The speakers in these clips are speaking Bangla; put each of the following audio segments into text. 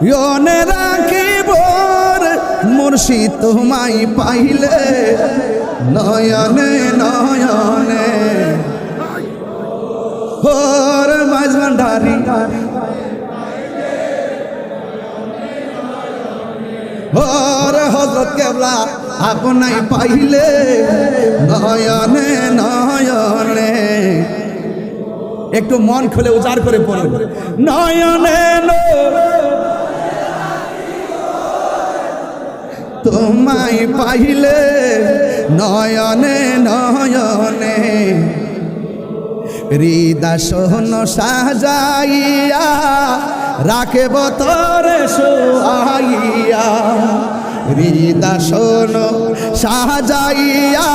ইয়নে রাখিব মুর্শিদ তোমায় পাইলে নয়নে নয়নে ওর মাঝভান্ডারি ওর হযরত কেবলা আপনাই পাইলে নয়নে নয়নে। একটু মন খুলে উজাড় করে পড়ুন নয়নে তোমায় পাইলে নয়নে নয়নে। হৃদয় সাজাইয়া রাখব তোরে শোয়াইয়া, হৃদয় সাজাইয়া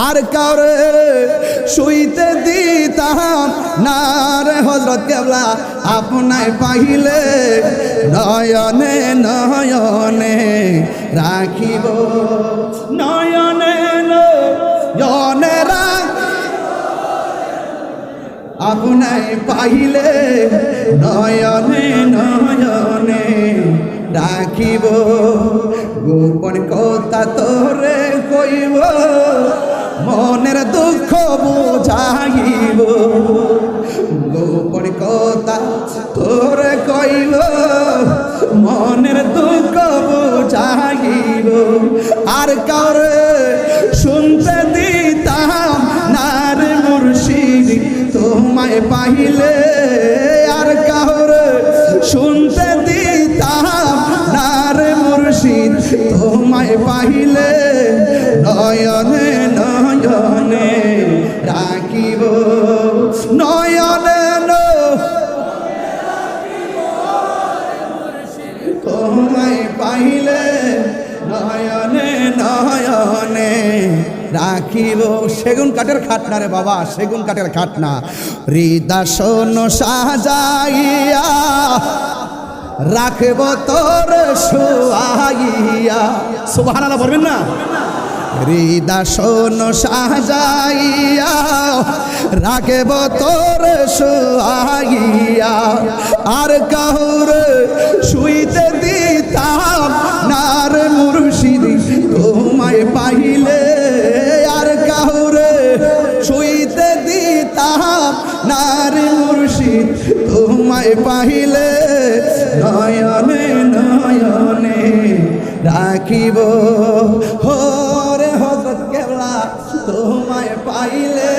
আর কারে শুইতে দিতাম না রে হযরত কেবলা আপনায় পাইলে নয়নে নয়নে রাখিব নয়নে নয়নে আপনায় পাইলে নয়নে নয়নে রাখিব। গোপন কথা তোরে কইব মনের দুঃখ বুঝাইব, গোপন কথা তোরে কইব মনের দুঃখ বুঝাইব। আর কাউরে শুনতে দিতাম না রে মুর্শিদ তোমায় পাইলে, আর কাউরে শুনতে দিতাম না রে মুর্শিদ তোমায় পাইলে নয়নে নয়নে রাখিব নয়নে তোমায় পাইলে নয়নে নয়নে রাখিব। সেগুন কাঠের খাটনা রে বাবা, সেগুন কাঠের খাটনা। হৃদয় সাজাইয়া রাখব তোর শোয়াইয়া, সুবহানাল্লাহ বলবেন না? হৃদয় সাজাইয়া রাখব তোর শোয়াইয়া আর কাউরে শুইতে দিতাম না রে মুর্শিদ তোমায় পাইলে, আর কাউরে শুইতে দিতাম না রে মুর্শিদ তোমায় পাইলে নয়নে নয়নে রাখিব। হরে হযরত কেবলা তোমায় পাইলে